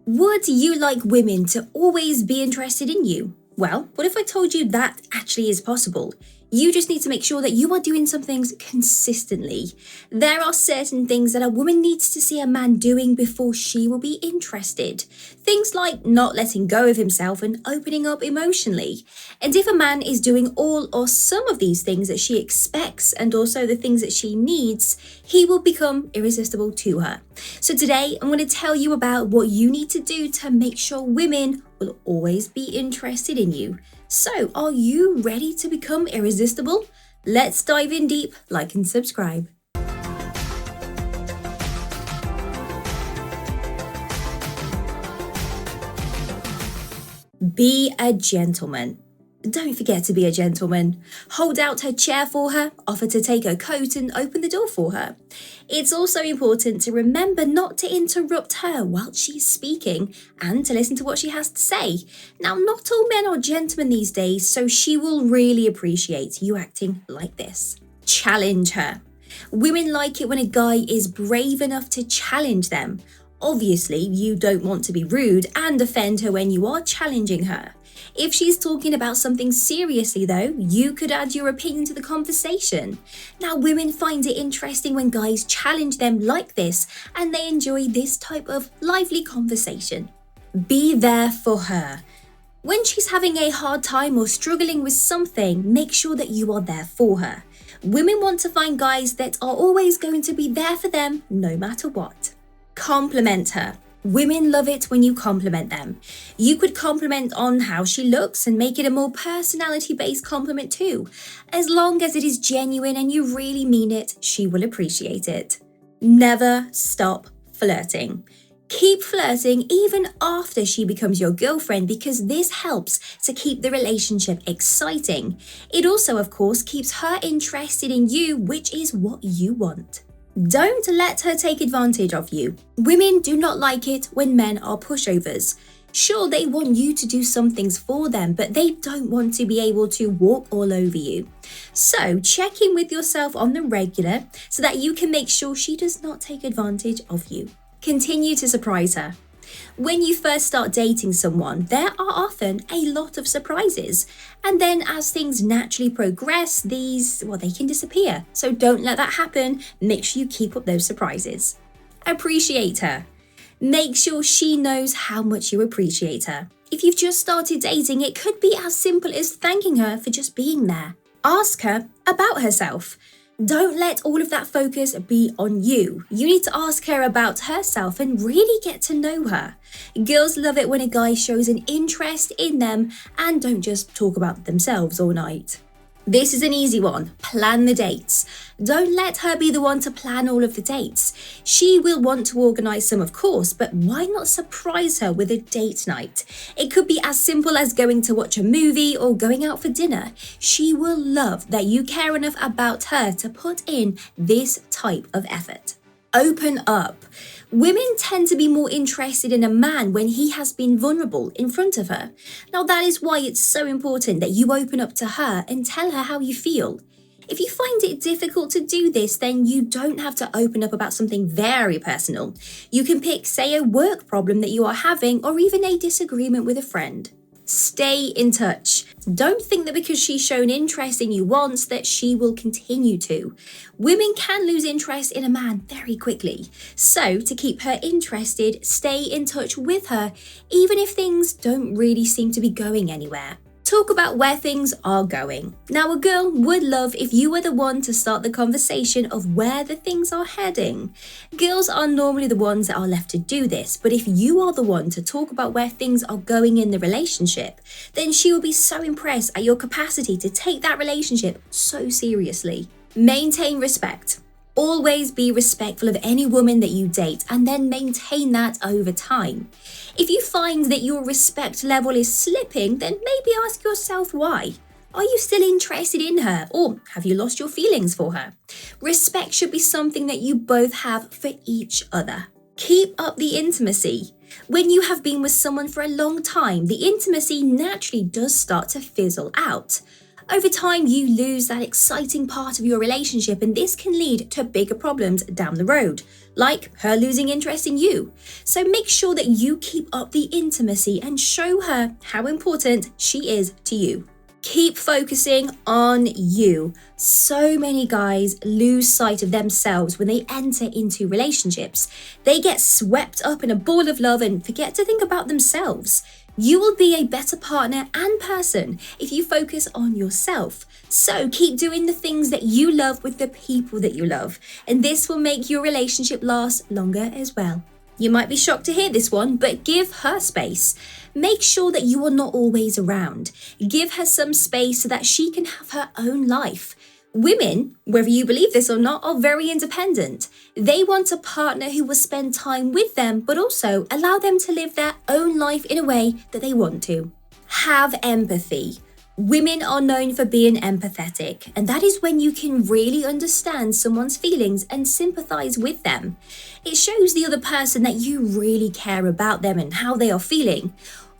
Would you like women to always be interested in you? Well, what if I told you that actually is possible? You just need to make sure that you are doing some things consistently. There are certain things that a woman needs to see a man doing before she will be interested. Things like not letting go of himself and opening up emotionally. And if a man is doing all or some of these things that she expects and also the things that she needs, he will become irresistible to her. So today I'm going to tell you about what you need to do to make sure women will always be interested in you. So, are you ready to become irresistible? Let's dive in deep, like and subscribe. Be a gentleman. Don't forget to be a gentleman. Hold out her chair for her, offer to take her coat and open the door for her. It's also important to remember not to interrupt her while she's speaking and to listen to what she has to say. Now, not all men are gentlemen these days, so she will really appreciate you acting like this. Challenge her. Women like it when a guy is brave enough to challenge them. Obviously, you don't want to be rude and offend her when you are challenging her. If she's talking about something seriously though, you could add your opinion to the conversation. Now, women find it interesting when guys challenge them like this, and they enjoy this type of lively conversation. Be there for her. When she's having a hard time or struggling with something, make sure that you are there for her. Women want to find guys that are always going to be there for them no matter what. Compliment her. Women love it when you compliment them. You could compliment on how she looks and make it a more personality-based compliment too. As long as it is genuine and you really mean it, she will appreciate it. Never stop flirting. Keep flirting even after she becomes your girlfriend, because this helps to keep the relationship exciting. It also, of course, keeps her interested in you, which is what you want. Don't let her take advantage of you. Women do not like it when men are pushovers. Sure, they want you to do some things for them, but they don't want to be able to walk all over you. So check in with yourself on the regular so that you can make sure she does not take advantage of you. Continue to surprise her. When you first start dating someone, there are often a lot of surprises. And then as things naturally progress, they can disappear. So don't let that happen. Make sure you keep up those surprises. Appreciate her. Make sure she knows how much you appreciate her. If you've just started dating, it could be as simple as thanking her for just being there. Ask her about herself. Don't let all of that focus be on you. You need to ask her about herself and really get to know her. Girls love it when a guy shows an interest in them and don't just talk about themselves all night. This is an easy one. Plan the dates. Don't let her be the one to plan all of the dates. She will want to organise some, of course, but why not surprise her with a date night? It could be as simple as going to watch a movie or going out for dinner. She will love that you care enough about her to put in this type of effort. Open up. Women tend to be more interested in a man when he has been vulnerable in front of her. Now, that is why it's so important that you open up to her and tell her how you feel. If you find it difficult to do this, then you don't have to open up about something very personal. You can pick, say, a work problem that you are having or even a disagreement with a friend. Stay in touch. Don't think that because she's shown interest in you once that she will continue to. Women can lose interest in a man very quickly. So to keep her interested, stay in touch with her, even if things don't really seem to be going anywhere. Talk about where things are going. Now, a girl would love if you were the one to start the conversation of where the things are heading. Girls are normally the ones that are left to do this, but if you are the one to talk about where things are going in the relationship, then she will be so impressed at your capacity to take that relationship so seriously. Maintain respect. Always be respectful of any woman that you date and then maintain that over time. If you find that your respect level is slipping, then maybe ask yourself why. Are you still interested in her, or have you lost your feelings for her? Respect should be something that you both have for each other. Keep up the intimacy. When you have been with someone for a long time, the intimacy naturally does start to fizzle out. Over time, you lose that exciting part of your relationship, and this can lead to bigger problems down the road, like her losing interest in you. So make sure that you keep up the intimacy and show her how important she is to you. Keep focusing on you. So many guys lose sight of themselves when they enter into relationships. They get swept up in a ball of love and forget to think about themselves. You will be a better partner and person if you focus on yourself. So keep doing the things that you love with the people that you love, and this will make your relationship last longer as well. You might be shocked to hear this one, but give her space. Make sure that you are not always around. Give her some space so that she can have her own life. Women, whether you believe this or not, are very independent. They want a partner who will spend time with them, but also allow them to live their own life in a way that they want to. Have empathy. Women are known for being empathetic, and that is when you can really understand someone's feelings and sympathize with them. It shows the other person that you really care about them and how they are feeling.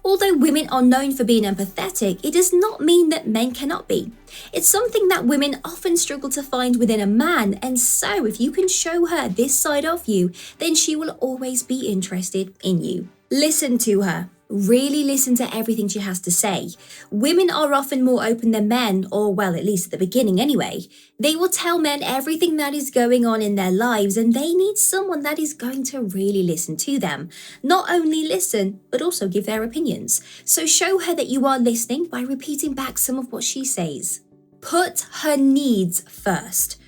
Although women are known for being empathetic, it does not mean that men cannot be. It's something that women often struggle to find within a man, and so if you can show her this side of you, then she will always be interested in you. Listen to her. Really listen to everything she has to say. Women are often more open than men, or well, at least at the beginning anyway. They will tell men everything that is going on in their lives, and they need someone that is going to really listen to them. Not only listen, but also give their opinions. So show her that you are listening by repeating back some of what she says. Put her needs first.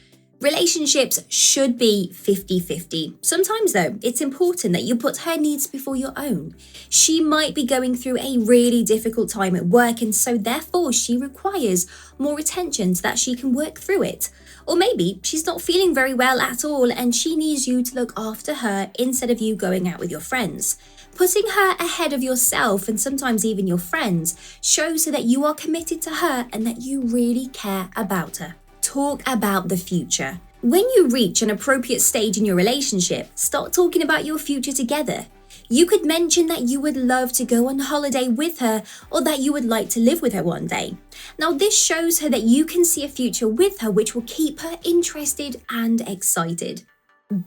Relationships should be 50-50. Sometimes though, it's important that you put her needs before your own. She might be going through a really difficult time at work, and so therefore she requires more attention so that she can work through it. Or maybe she's not feeling very well at all and she needs you to look after her instead of you going out with your friends. Putting her ahead of yourself and sometimes even your friends shows her that you are committed to her and that you really care about her. Talk about the future. When you reach an appropriate stage in your relationship, start talking about your future together. You could mention that you would love to go on holiday with her or that you would like to live with her one day. Now, this shows her that you can see a future with her which will keep her interested and excited.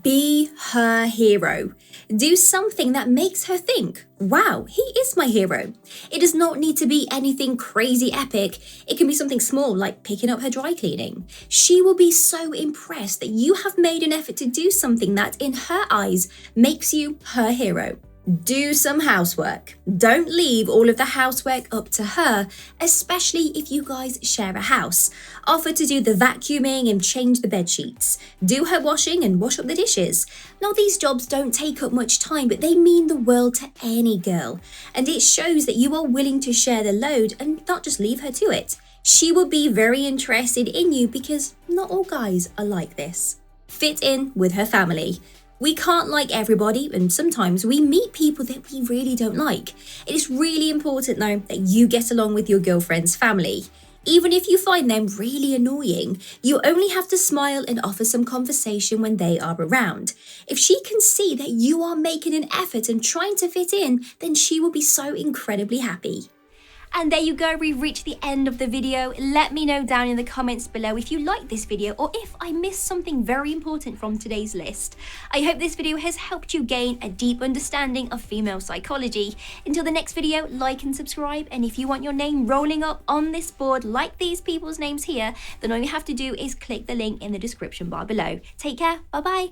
Be her hero. Do something that makes her think, wow, he is my hero. It does not need to be anything crazy epic. It can be something small like picking up her dry cleaning. She will be so impressed that you have made an effort to do something that in her eyes makes you her hero. Do some housework. Don't leave all of the housework up to her, especially if you guys share a house. Offer to do the vacuuming and change the bed sheets. Do her washing and wash up the dishes. Now, these jobs don't take up much time, but they mean the world to any girl. And it shows that you are willing to share the load and not just leave her to it. She will be very interested in you because not all guys are like this. Fit in with her family. We can't like everybody, and sometimes we meet people that we really don't like. It is really important though that you get along with your girlfriend's family. Even if you find them really annoying, you only have to smile and offer some conversation when they are around. If she can see that you are making an effort and trying to fit in, then she will be so incredibly happy. And there you go, we've reached the end of the video. Let me know down in the comments below if you liked this video or if I missed something very important from today's list. I hope this video has helped you gain a deep understanding of female psychology. Until the next video, like and subscribe. And if you want your name rolling up on this board like these people's names here, then all you have to do is click the link in the description bar below. Take care, bye-bye.